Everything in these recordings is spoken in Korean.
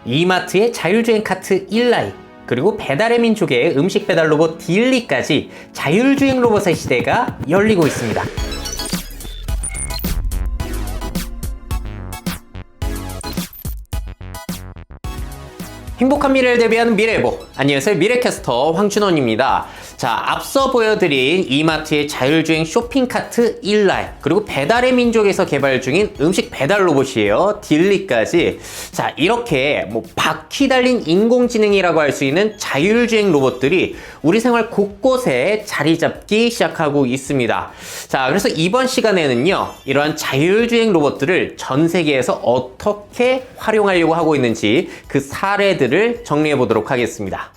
이마트의 자율주행 카트 일라이, 그리고 배달의 민족의 음식 배달 로봇 딜리까지 자율주행 로봇의 시대가 열리고 있습니다. 행복한 미래를 대비하는 미래보. 안녕하세요, 미래캐스터 황준원입니다. 자, 앞서 보여드린 이마트의 자율주행 쇼핑카트 일라이, 그리고 배달의 민족에서 개발 중인 음식 배달 로봇이에요, 딜리까지. 자, 이렇게 바퀴 달린 인공지능이라고 할 수 있는 자율주행 로봇들이 우리 생활 곳곳에 자리 잡기 시작하고 있습니다. 자, 그래서 이번 시간에는요, 이러한 자율주행 로봇들을 전 세계에서 어떻게 활용하려고 하고 있는지 그 사례들을 정리해 보도록 하겠습니다.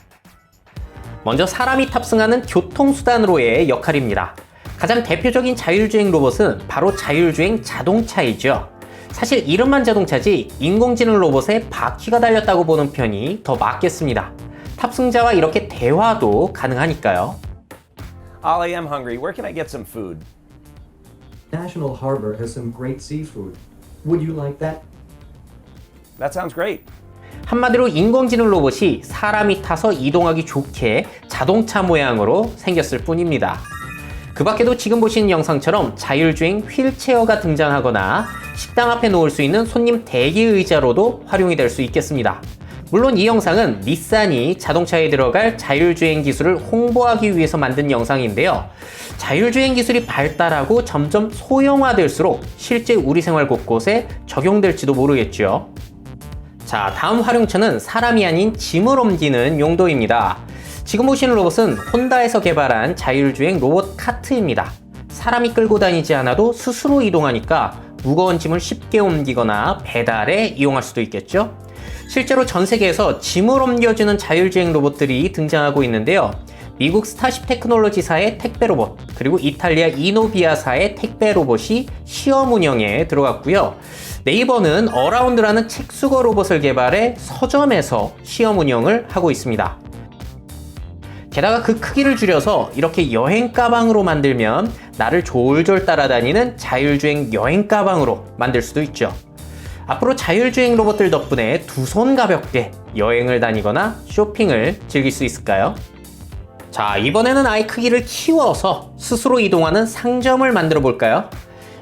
먼저 사람이 탑승하는 교통수단으로의 역할입니다. 가장 대표적인 자율주행 로봇은 바로 자율주행 자동차이죠. 사실 이름만 자동차지 인공지능 로봇에 바퀴가 달렸다고 보는 편이 더 맞겠습니다. 탑승자와 이렇게 대화도 가능하니까요. Ollie, I'm hungry. Where can I get some food? National Harbor has some great seafood. Would you like that? That sounds great. 한마디로 인공지능 로봇이 사람이 타서 이동하기 좋게 자동차 모양으로 생겼을 뿐입니다. 그 밖에도 지금 보시는 영상처럼 자율주행 휠체어가 등장하거나 식당 앞에 놓을 수 있는 손님 대기 의자로도 활용이 될 수 있겠습니다. 물론 이 영상은 닛산이 자동차에 들어갈 자율주행 기술을 홍보하기 위해서 만든 영상인데요. 자율주행 기술이 발달하고 점점 소형화될수록 실제 우리 생활 곳곳에 적용될지도 모르겠죠. 자, 다음 활용처는 사람이 아닌 짐을 옮기는 용도입니다. 지금 보시는 로봇은 혼다에서 개발한 자율주행 로봇 카트입니다. 사람이 끌고 다니지 않아도 스스로 이동하니까 무거운 짐을 쉽게 옮기거나 배달에 이용할 수도 있겠죠. 실제로 전 세계에서 짐을 옮겨주는 자율주행 로봇들이 등장하고 있는데요. 미국 스타쉽 테크놀로지사의 택배 로봇, 그리고 이탈리아 이노비아사의 택배 로봇이 시험 운영에 들어갔고요. 네이버는 어라운드라는 책수거 로봇을 개발해 서점에서 시험 운영을 하고 있습니다. 게다가 그 크기를 줄여서 이렇게 여행 가방으로 만들면 나를 졸졸 따라다니는 자율주행 여행 가방으로 만들 수도 있죠. 앞으로 자율주행 로봇들 덕분에 두 손 가볍게 여행을 다니거나 쇼핑을 즐길 수 있을까요? 자, 이번에는 아이 크기를 키워서 스스로 이동하는 상점을 만들어 볼까요?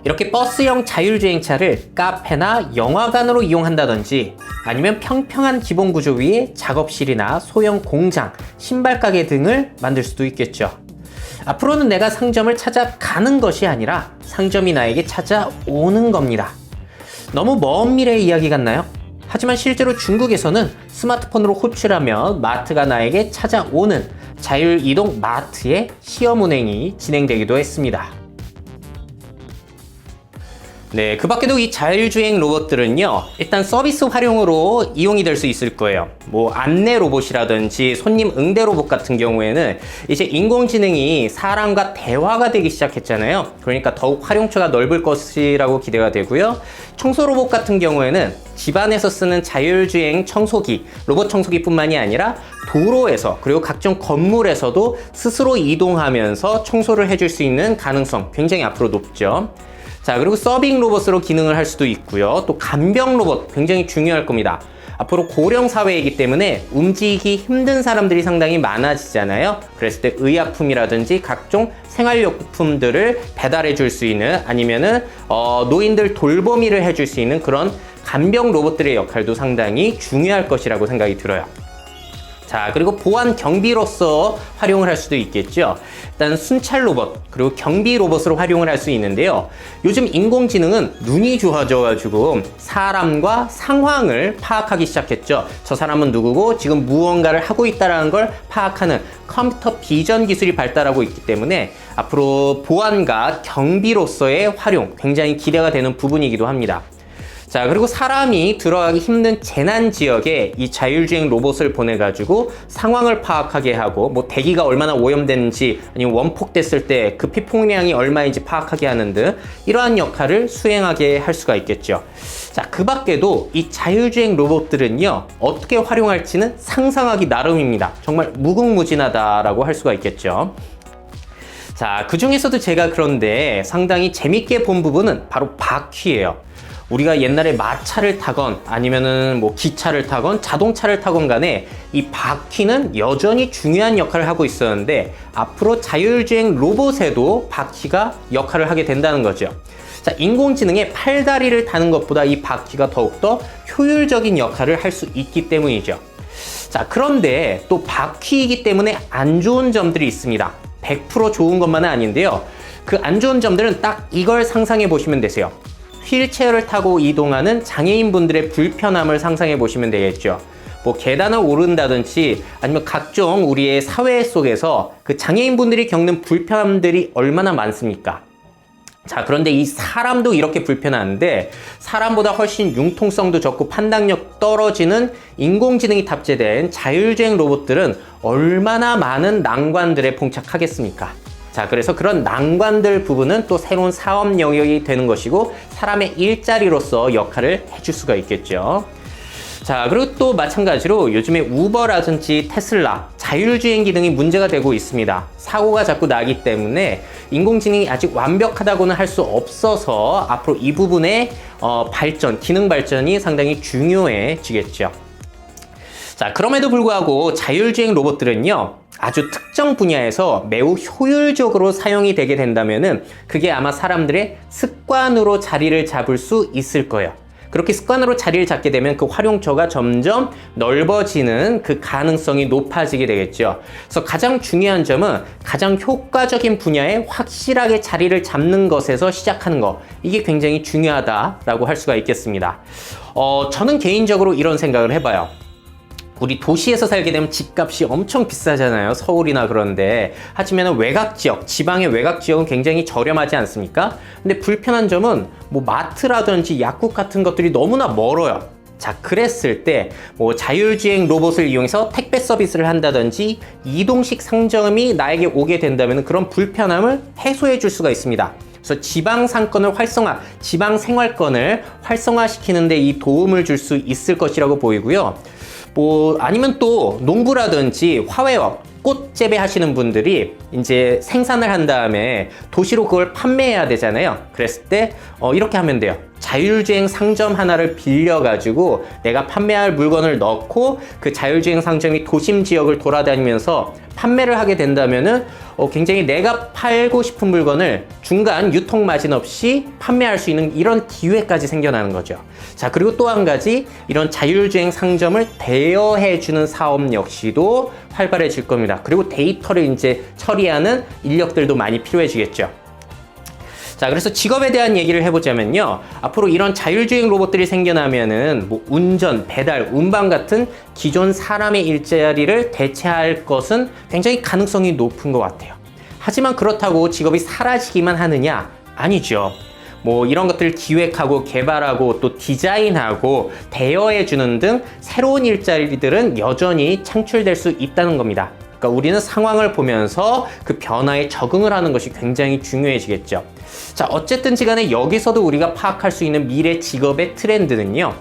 이렇게 버스형 자율주행차를 카페나 영화관으로 이용한다든지 아니면 평평한 기본 구조 위에 작업실이나 소형 공장, 신발 가게 등을 만들 수도 있겠죠. 앞으로는 내가 상점을 찾아가는 것이 아니라 상점이 나에게 찾아오는 겁니다. 너무 먼 미래의 이야기 같나요? 하지만 실제로 중국에서는 스마트폰으로 호출하며 마트가 나에게 찾아오는 자율이동 마트의 시험 운행이 진행되기도 했습니다. 네, 그 밖에도 이 자율주행 로봇들은요, 일단 서비스 활용으로 이용이 될 수 있을 거예요. 안내 로봇이라든지 손님 응대 로봇 같은 경우에는 이제 인공지능이 사람과 대화가 되기 시작했잖아요. 그러니까 더욱 활용처가 넓을 것이라고 기대가 되고요. 청소 로봇 같은 경우에는 집안에서 쓰는 자율주행 청소기, 로봇 청소기뿐만이 아니라 도로에서 그리고 각종 건물에서도 스스로 이동하면서 청소를 해줄 수 있는 가능성 굉장히 앞으로 높죠. 자, 그리고 서빙 로봇으로 기능을 할 수도 있고요. 또 간병 로봇 굉장히 중요할 겁니다. 앞으로 고령 사회이기 때문에 움직이기 힘든 사람들이 상당히 많아지잖아요. 그랬을 때 의약품이라든지 각종 생활용품들을 배달해 줄 수 있는, 아니면은 노인들 돌보미를 해줄 수 있는 그런 간병 로봇들의 역할도 상당히 중요할 것이라고 생각이 들어요. 자, 그리고 보안 경비로서 활용을 할 수도 있겠죠. 일단 순찰 로봇, 그리고 경비 로봇으로 활용을 할 수 있는데요. 요즘 인공지능은 눈이 좋아져가지고 사람과 상황을 파악하기 시작했죠. 저 사람은 누구고 지금 무언가를 하고 있다는 걸 파악하는 컴퓨터 비전 기술이 발달하고 있기 때문에 앞으로 보안과 경비로서의 활용 굉장히 기대가 되는 부분이기도 합니다. 자, 그리고 사람이 들어가기 힘든 재난 지역에 이 자율주행 로봇을 보내가지고 상황을 파악하게 하고 대기가 얼마나 오염됐는지 아니면 원폭됐을 때 그 피폭량이 얼마인지 파악하게 하는 등 이러한 역할을 수행하게 할 수가 있겠죠. 자, 그 밖에도 이 자율주행 로봇들은요, 어떻게 활용할지는 상상하기 나름입니다. 정말 무궁무진하다라고 할 수가 있겠죠. 자, 그 중에서도 제가 그런데 상당히 재밌게 본 부분은 바로 바퀴예요. 우리가 옛날에 마차를 타건 아니면은 뭐 기차를 타건 자동차를 타건 간에 이 바퀴는 여전히 중요한 역할을 하고 있었는데 앞으로 자율주행 로봇에도 바퀴가 역할을 하게 된다는 거죠. 자, 인공지능의 팔다리를 타는 것보다 이 바퀴가 더욱더 효율적인 역할을 할 수 있기 때문이죠. 자, 그런데 또 바퀴이기 때문에 안 좋은 점들이 있습니다. 100% 좋은 것만은 아닌데요. 그 안 좋은 점들은 딱 이걸 상상해 보시면 되세요. 휠체어를 타고 이동하는 장애인분들의 불편함을 상상해 보시면 되겠죠. 뭐 계단을 오른다든지 아니면 각종 우리의 사회 속에서 그 장애인분들이 겪는 불편함들이 얼마나 많습니까? 자, 그런데 이 사람도 이렇게 불편한데 사람보다 훨씬 융통성도 적고 판단력 떨어지는 인공지능이 탑재된 자율주행 로봇들은 얼마나 많은 난관들에 봉착하겠습니까? 자, 그래서 그런 난관들 부분은 또 새로운 사업 영역이 되는 것이고 사람의 일자리로서 역할을 해줄 수가 있겠죠. 자, 그리고 또 마찬가지로 요즘에 우버라든지 테슬라 자율주행 기능이 문제가 되고 있습니다. 사고가 자꾸 나기 때문에 인공지능이 아직 완벽하다고는 할 수 없어서 앞으로 이 부분의 발전, 기능 발전이 상당히 중요해지겠죠. 자, 그럼에도 불구하고 자율주행 로봇들은요, 아주 특정 분야에서 매우 효율적으로 사용이 되게 된다면은 그게 아마 사람들의 습관으로 자리를 잡을 수 있을 거예요. 그렇게 습관으로 자리를 잡게 되면 그 활용처가 점점 넓어지는 그 가능성이 높아지게 되겠죠. 그래서 가장 중요한 점은 가장 효과적인 분야에 확실하게 자리를 잡는 것에서 시작하는 것. 이게 굉장히 중요하다라고 할 수가 있겠습니다. 저는 개인적으로 이런 생각을 해봐요. 우리 도시에서 살게 되면 집값이 엄청 비싸잖아요. 서울이나 그런데. 하지만 외곽 지역, 지방의 외곽 지역은 굉장히 저렴하지 않습니까? 근데 불편한 점은 뭐 마트라든지 약국 같은 것들이 너무나 멀어요. 자, 그랬을 때 뭐 자율주행 로봇을 이용해서 택배 서비스를 한다든지 이동식 상점이 나에게 오게 된다면 그런 불편함을 해소해 줄 수가 있습니다. 그래서 지방 상권을 지방 생활권을 활성화시키는 데 이 도움을 줄 수 있을 것이라고 보이고요. 뭐 아니면 또 농부라든지 화훼업, 꽃 재배하시는 분들이 이제 생산을 한 다음에 도시로 그걸 판매해야 되잖아요. 그랬을 때 이렇게 하면 돼요. 자율주행 상점 하나를 빌려가지고 내가 판매할 물건을 넣고 그 자율주행 상점이 도심 지역을 돌아다니면서 판매를 하게 된다면은 굉장히 내가 팔고 싶은 물건을 중간 유통 마진 없이 판매할 수 있는 이런 기회까지 생겨나는 거죠. 자, 그리고 또 한 가지 이런 자율주행 상점을 대여해주는 사업 역시도 활발해질 겁니다. 그리고 데이터를 이제 처리하는 인력들도 많이 필요해지겠죠. 자, 그래서 직업에 대한 얘기를 해보자면요. 앞으로 이런 자율주행 로봇들이 생겨나면은 뭐 운전, 배달, 운반 같은 기존 사람의 일자리를 대체할 것은 굉장히 가능성이 높은 것 같아요. 하지만 그렇다고 직업이 사라지기만 하느냐? 아니죠. 뭐 이런 것들을 기획하고 개발하고 또 디자인하고 대여해주는 등 새로운 일자리들은 여전히 창출될 수 있다는 겁니다. 그러니까 우리는 상황을 보면서 그 변화에 적응을 하는 것이 굉장히 중요해지겠죠. 자, 어쨌든지 간에 여기서도 우리가 파악할 수 있는 미래 직업의 트렌드는요.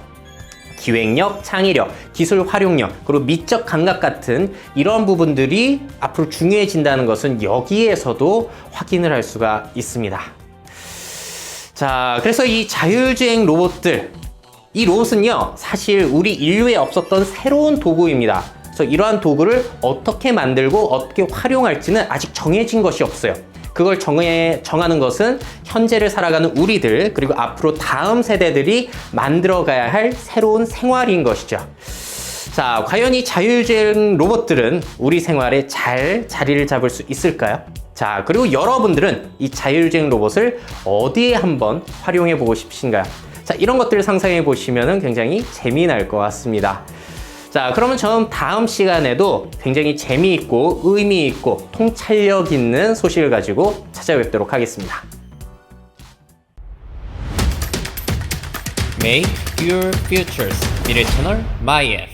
기획력, 창의력, 기술 활용력, 그리고 미적 감각 같은 이런 부분들이 앞으로 중요해진다는 것은 여기에서도 확인을 할 수가 있습니다. 자, 그래서 이 자율주행 로봇들, 이 로봇은요, 사실 우리 인류에 없었던 새로운 도구입니다. 그래서 이러한 도구를 어떻게 만들고 어떻게 활용할지는 아직 정해진 것이 없어요. 그걸 정하는 것은 현재를 살아가는 우리들, 그리고 앞으로 다음 세대들이 만들어가야 할 새로운 생활인 것이죠. 자, 과연 이 자율주행 로봇들은 우리 생활에 잘 자리를 잡을 수 있을까요? 자, 그리고 여러분들은 이 자율주행 로봇을 어디에 한번 활용해 보고 싶으신가요? 자, 이런 것들을 상상해 보시면 굉장히 재미날 것 같습니다. 자, 그러면 저는 다음 시간에도 굉장히 재미있고 의미있고 통찰력 있는 소식을 가지고 찾아뵙도록 하겠습니다. Make your futures. 미래 채널 myF.